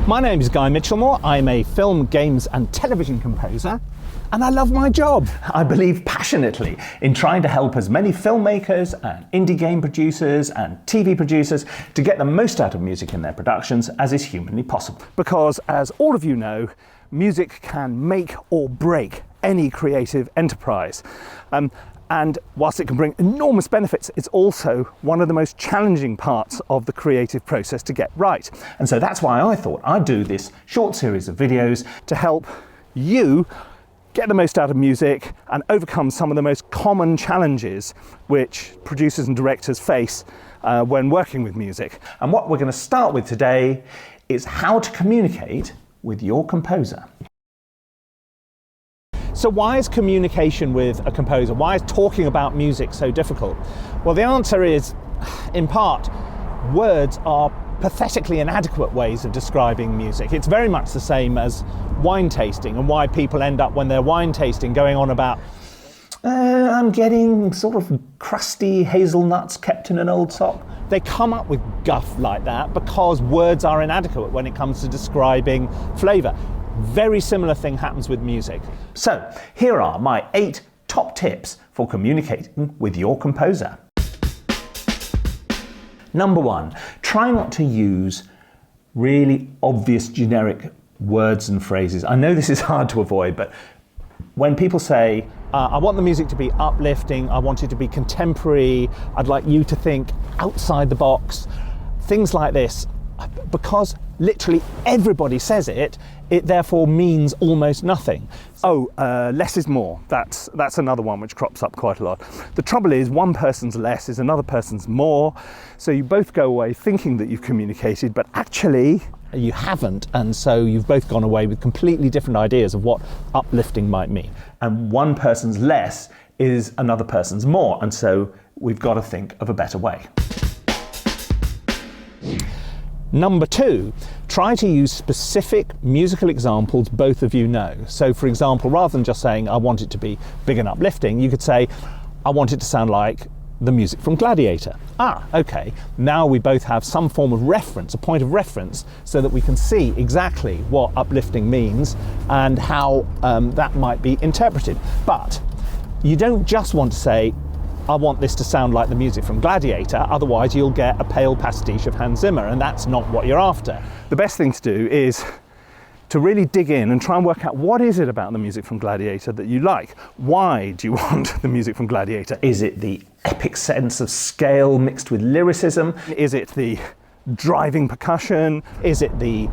My name is Guy Michelmore. I'm a film, games and television composer, and I love my job. I believe passionately in trying to help as many filmmakers and indie game producers and TV producers to get the most out of music in their productions as is humanly possible. Because, as all of you know, music can make or break any creative enterprise. And whilst it can bring enormous benefits, it's also one of the most challenging parts of the creative process to get right. And so that's why I thought I'd do this short series of videos to help you get the most out of music and overcome some of the most common challenges which producers and directors face when working with music. And what we're going to start with today is how to communicate with your composer. So why is communication with a composer, why is talking about music so difficult? Well, the answer is, in part, words are pathetically inadequate ways of describing music. It's very much the same as wine tasting and why people end up, when they're wine tasting, going on about I'm getting sort of crusty hazelnuts kept in an old sock. They come up with guff like that because words are inadequate when it comes to describing flavour. Very similar thing happens with music. So here are my 8 top tips for communicating with your composer. Number 1, try not to use really obvious generic words and phrases. I know this is hard to avoid, but when people say, I want the music to be uplifting, I want it to be contemporary, I'd like you to think outside the box, things like this, because literally everybody says it, it therefore means almost nothing. Less is more. That's another one which crops up quite a lot. The trouble is, one person's less is another person's more, so you both go away thinking that you've communicated, but actually you haven't, and so you've both gone away with completely different ideas of what uplifting might mean. And one person's less is another person's more, and so we've got to think of a better way. Number 2, try to use specific musical examples both of you know. So for example, rather than just saying, I want it to be big and uplifting, you could say, I want it to sound like the music from Gladiator. Okay, now we both have some form of reference, a point of reference, so that we can see exactly what uplifting means and how that might be interpreted. But you don't just want to say, I want this to sound like the music from Gladiator, otherwise you'll get a pale pastiche of Hans Zimmer, and that's not what you're after. The best thing to do is to really dig in and try and work out, what is it about the music from Gladiator that you like? Why do you want the music from Gladiator? Is it the epic sense of scale mixed with lyricism? Is it the driving percussion? Is it the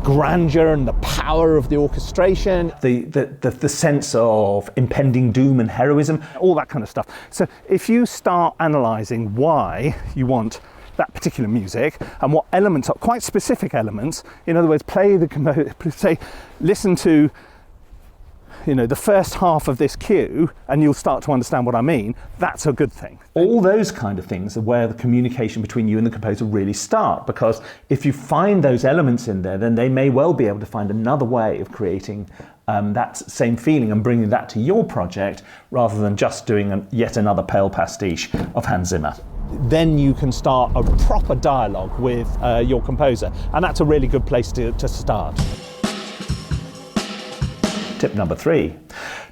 grandeur and the power of the orchestration? The sense of impending doom and heroism? All that kind of stuff. So if you start analysing why you want that particular music and what elements are, quite specific elements, in other words, listen to the first half of this cue and you'll start to understand what I mean, that's a good thing. All those kind of things are where the communication between you and the composer really start, because if you find those elements in there, then they may well be able to find another way of creating that same feeling and bringing that to your project, rather than just doing yet another pale pastiche of Hans Zimmer. Then you can start a proper dialogue with your composer, and that's a really good place to start. Tip number 3,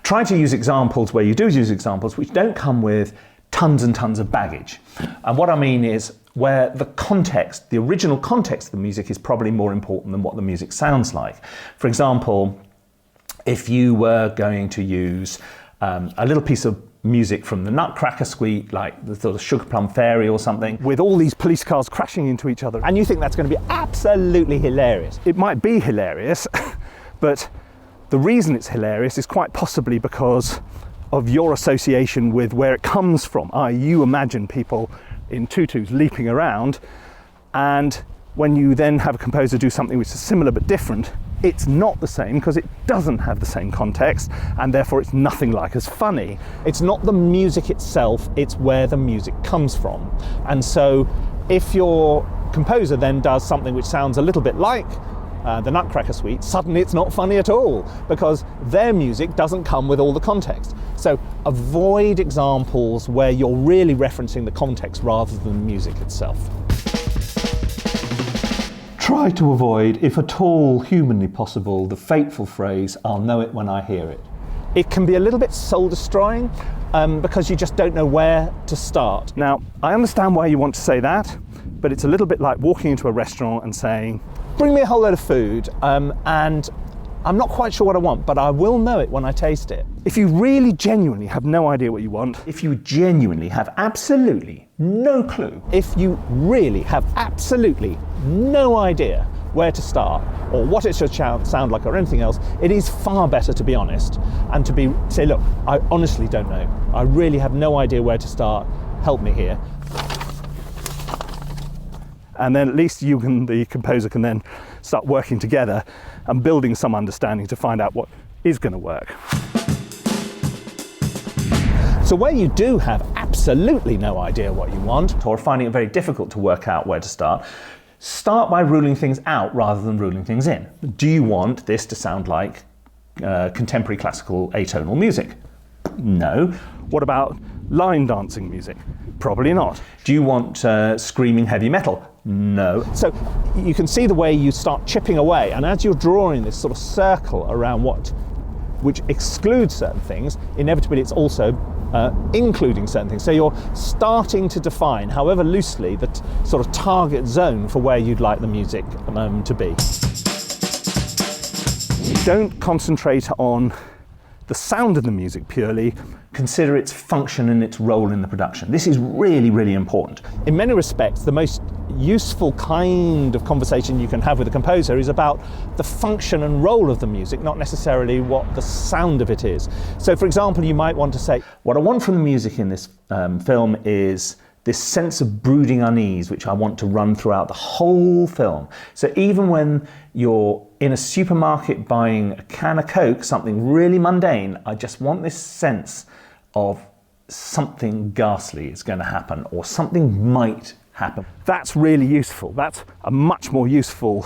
try to use examples where you do use examples which don't come with tons and tons of baggage. And what I mean is where the context, the original context of the music is probably more important than what the music sounds like. For example, if you were going to use a little piece of music from the Nutcracker Suite, like the sort of Sugar Plum Fairy or something, with all these police cars crashing into each other, and you think that's going to be absolutely hilarious. It might be hilarious, but the reason it's hilarious is quite possibly because of your association with where it comes from. You imagine people in tutus leaping around, and when you then have a composer do something which is similar but different, it's not the same because it doesn't have the same context, and therefore it's nothing like as funny. It's not the music itself, it's where the music comes from. And so if your composer then does something which sounds a little bit like the Nutcracker Suite, suddenly it's not funny at all because their music doesn't come with all the context. So avoid examples where you're really referencing the context rather than the music itself. Try to avoid, if at all humanly possible, the fateful phrase, "I'll know it when I hear it." It can be a little bit soul-destroying because you just don't know where to start. Now, I understand why you want to say that, but it's a little bit like walking into a restaurant and saying, "Bring me a whole load of food," and I'm not quite sure what I want, but I will know it when I taste it. If you really genuinely have no idea what you want, If you genuinely have absolutely no clue, if you really have absolutely no idea where to start or what it should sound like or anything else, it is far better to be honest and to say, "Look, I honestly don't know. I really have no idea where to start. Help me here." And then at least the composer can then start working together and building some understanding to find out what is going to work. So where you do have absolutely no idea what you want, or finding it very difficult to work out where to start by ruling things out rather than ruling things in. Do you want this to sound like contemporary classical atonal music? No. What about line dancing music? Probably not. Do you want screaming heavy metal? No. So you can see the way you start chipping away, and as you're drawing this sort of circle around which excludes certain things, inevitably it's also including certain things. So you're starting to define, however loosely, the sort of target zone for where you'd like the music to be. Don't concentrate on the sound of the music purely. Consider its function and its role in the production. This is really, really important. In many respects, the most useful kind of conversation you can have with a composer is about the function and role of the music, not necessarily what the sound of it is. So, for example, you might want to say, what I want from the music in this film is this sense of brooding unease, which I want to run throughout the whole film. So even when you're in a supermarket buying a can of Coke, something really mundane, I just want this sense of something ghastly is going to happen, or something might happen. That's really useful. That's a much more useful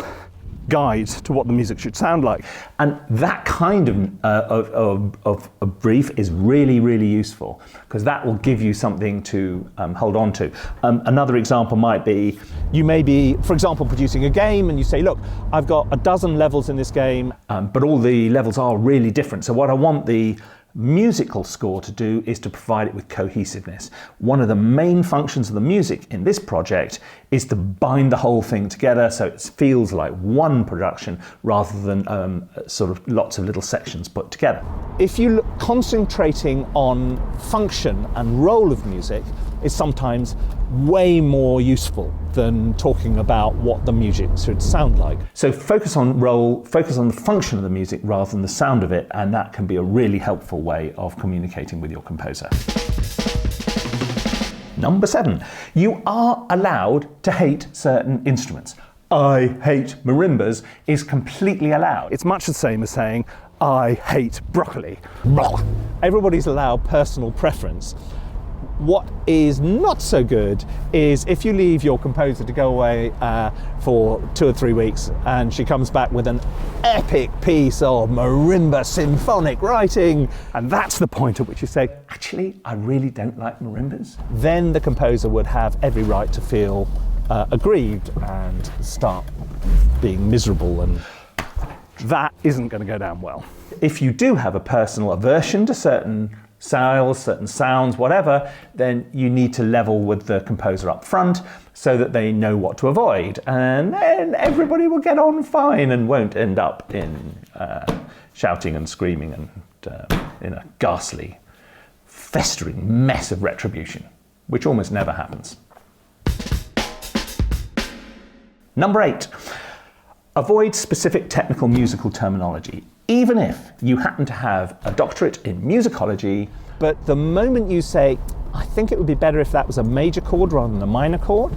guide to what the music should sound like. And that kind of a brief is really, really useful, because that will give you something to hold on to. Another example might be, you may be, for example, producing a game and you say, "Look, I've got a dozen levels in this game, but all the levels are really different. So what I want the musical score to do is to provide it with cohesiveness. One of the main functions of the music in this project is to bind the whole thing together so it feels like one production rather than sort of lots of little sections put together." If you concentrating on function and role of music is sometimes way more useful than talking about what the music should sound like. So focus on role, focus on the function of the music rather than the sound of it, and that can be a really helpful way of communicating with your composer. Number 7, you are allowed to hate certain instruments. "I hate marimbas" is completely allowed. It's much the same as saying, "I hate broccoli." Everybody's allowed personal preference. What is not so good is if you leave your composer to go away for 2 or 3 weeks and she comes back with an epic piece of marimba symphonic writing, and that's the point at which you say, "Actually, I really don't like marimbas." Then the composer would have every right to feel aggrieved and start being miserable, and that isn't going to go down well. If you do have a personal aversion to certain styles, certain sounds, whatever, then you need to level with the composer up front so that they know what to avoid, and then everybody will get on fine and won't end up in shouting and screaming and in a ghastly, festering mess of retribution, which almost never happens. Number 8, avoid specific technical musical terminology. Even if you happen to have a doctorate in musicology, but the moment you say, "I think it would be better if that was a major chord rather than a minor chord,"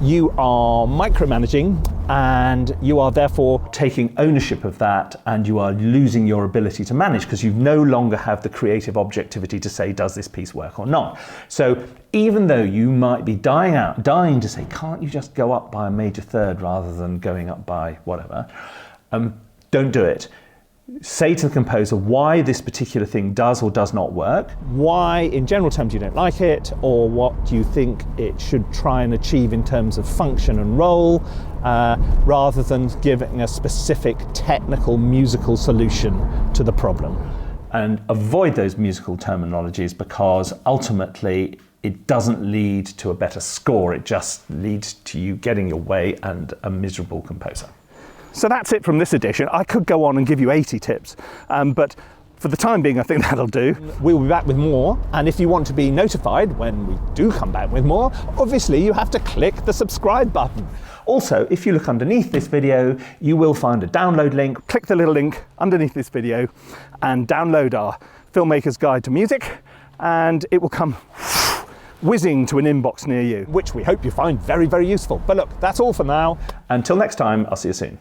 you are micromanaging, and you are therefore taking ownership of that, and you are losing your ability to manage because you no longer have the creative objectivity to say, does this piece work or not? So even though you might be dying to say, "Can't you just go up by a major third rather than going up by whatever?" Don't do it. say to the composer why this particular thing does or does not work. Why, in general terms, you don't like it, or what you think it should try and achieve in terms of function and role, rather than giving a specific technical musical solution to the problem. And avoid those musical terminologies, because ultimately it doesn't lead to a better score, it just leads to you getting your way and a miserable composer. So that's it from this edition. I could go on and give you 80 tips, but for the time being, I think that'll do. We'll be back with more, and if you want to be notified when we do come back with more, obviously you have to click the subscribe button. Also, if you look underneath this video, you will find a download link. Click the little link underneath this video and download our Filmmaker's Guide to Music, and it will come whizzing to an inbox near you, which we hope you find very, very useful. But look, that's all for now. Until next time, I'll see you soon.